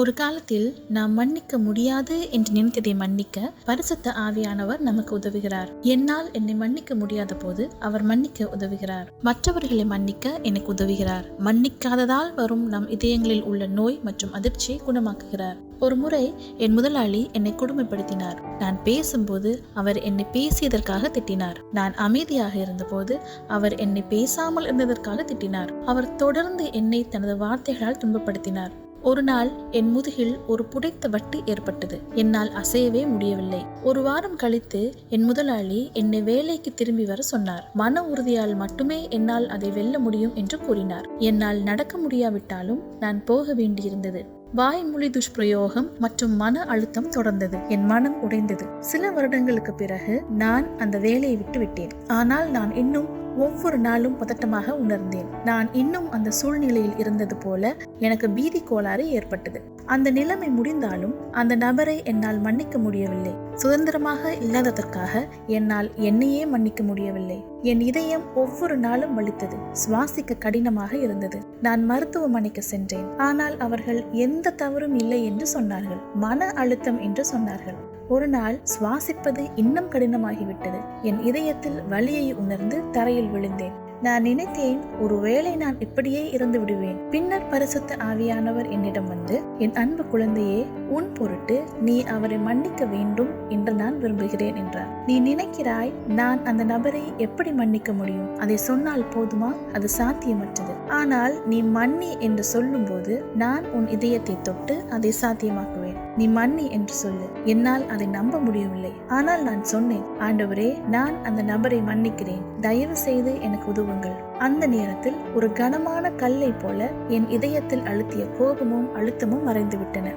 ஒரு காலத்தில் நாம் மன்னிக்க முடியாது என்று நினைத்ததை மன்னிக்க பரிசுத்த ஆவியானவர் நமக்கு உதவுகிறார். என்னால் என்னை மன்னிக்க முடியாத போது அவர் மன்னிக்க உதவுகிறார். மற்றவர்களை மன்னிக்க எனக்கு உதவுகிறார். மன்னிக்காததால் வரும் நம் இதயங்களில் உள்ள நோய் மற்றும் அதிர்ச்சியை குணமாக்குகிறார். ஒரு முறை என் முதலாளி என்னை கொடுமைப்படுத்தினார். நான் பேசும்போது அவர் என்னை பேசியதற்காக திட்டினார். நான் அமைதியாக இருந்தபோது அவர் என்னை பேசாமல் இருந்ததற்காக திட்டினார். அவர் தொடர்ந்து என்னை தனது வார்த்தைகளால் துன்பப்படுத்தினார். ஒரு நாள் என் முதுகில் ஒரு புடைத்த வட்டு ஏற்பட்டது. என்னால் அசையவே முடியவில்லை. ஒரு வாரம் கழித்து என் முதலாளி என்னை வேலைக்கு திரும்பி வர சொன்னார். மன உறுதியால் மட்டுமே என்னால் அதை வெல்ல முடியும் என்று கூறினார். என்னால் நடக்க முடியாவிட்டாலும் நான் போக வேண்டியிருந்தது. வாய்மொழி துஷ்பிரயோகம் மற்றும் மன அழுத்தம் தொடர்ந்தது. என் மனம் உடைந்தது. சில வருடங்களுக்கு பிறகு நான் அந்த வேலையை விட்டு விட்டேன். ஆனால் நான் இன்னும் ஒவ்வொரு நாளும் பதட்டமாக உணர்ந்தேன். நான் இன்னும் அந்த சூழ்நிலையில் இருந்தது போல எனக்கு பீதி கோளாறு ஏற்பட்டது. அந்த நிலைமை முடிந்தாலும் அந்த நபரை என்னால் மன்னிக்க முடியவில்லை. சுதந்திரமாக இல்லாததற்காக என்னால் என்னையே மன்னிக்க முடியவில்லை. என் இதயம் ஒவ்வொரு நாளும் வலித்தது. சுவாசிக்க கடினமாக இருந்தது. நான் மருத்துவமனைக்கு சென்றேன். ஆனால் அவர்கள் எந்த தவறும் இல்லை என்று சொன்னார்கள். மன அழுத்தம் என்று சொன்னார்கள். ஒரு நாள் சுவாசிப்பது இன்னும் கடினமாகிவிட்டது. என் இதயத்தில் வலியை உணர்ந்து தரையில் விழுந்தேன். நான் நினைத்தேன், ஒருவேளை நான் இப்படியே இருந்து விடுவேன். பின்னர் பரிசுத்த ஆவியானவர் என்னிடம் வந்து, என் அன்பு குழந்தையே, உன் பொருட்டு நீ அவரை மன்னிக்க வேண்டும் என்று நான் விரும்புகிறேன் என்றார். நீ நினைக்கிறாய், நான் அந்த நபரை எப்படி மன்னிக்க முடியும்? அதை சொன்னால் போதுமா? அது சாத்தியமற்றது. ஆனால் நீ மன்னி என்று சொல்லும் போது நான் உன் இதயத்தை தொட்டு அதை சாத்தியமாக்குவேன். நீ மன்னி என்று சொல்லு. என்னால் அதை நம்ப முடியவில்லை. ஆனால் நான் சொன்னேன், ஆண்டவரே, நான் அந்த நபரை மன்னிக்கிறேன். தயவு செய்து எனக்கு உதவுங்கள். அந்த நேரத்தில் ஒரு கனமான கல்லை போல என் இதயத்தில் அழுத்திய கோபமும் அழுத்தமும் மறைந்துவிட்டன.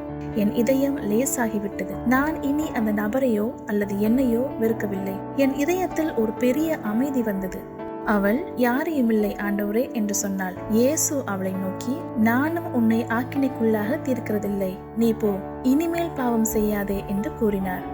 என் இதயம் லேசாகிவிட்டது. நான் இனி அந்த நபரையோ அல்லது என்னையோ வெறுக்கவில்லை. என் இதயத்தில் ஒரு பெரிய அமைதி வந்தது. அவள், யாரையுமில்லை ஆண்டவரே என்று சொன்னாள். இயேசு அவளை நோக்கி, நானும் உன்னை ஆக்கினைக்குள்ளாக தீர்க்கிறதில்லை. நீ போ, இனிமேல் பாவம் செய்யாதே என்று கூறினார்.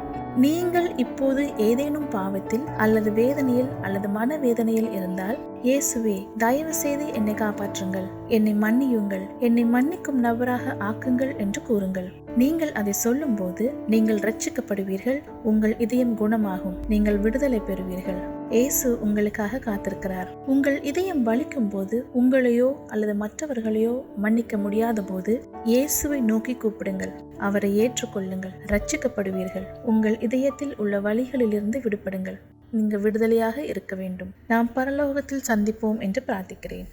நீங்கள் இப்போது ஏதேனும் பாவத்தில் அல்லது வேதனையில் அல்லது மனவேதனையில் இருந்தால், இயேசுவே, தயவு செய்து என்னை காப்பாற்றுங்கள், என்னை மன்னியுங்கள், என்னை மன்னிக்கும் நபராக ஆக்குங்கள் என்று கூறுங்கள். நீங்கள் அதை சொல்லும் போது நீங்கள் ரட்சிக்கப்படுவீர்கள். உங்கள் இதயம் குணமாகும். நீங்கள் விடுதலை பெறுவீர்கள். இயேசு உங்களுக்காக காத்திருக்கிறார். உங்கள் இதயம் வலிக்கும் போது, உங்களையோ அல்லது மற்றவர்களையோ மன்னிக்க முடியாத போது, இயேசுவை நோக்கி கூப்பிடுங்கள். அவரை ஏற்றுக்கொள்ளுங்கள். ரட்சிக்கப்படுவீர்கள். உங்கள் இதயத்தில் உள்ள வலிகளிலிருந்து விடுபடுங்கள். நீங்கள் விடுதலையாக இருக்க வேண்டும். நாம் பரலோகத்தில் சந்திப்போம் என்று பிரார்த்திக்கிறேன்.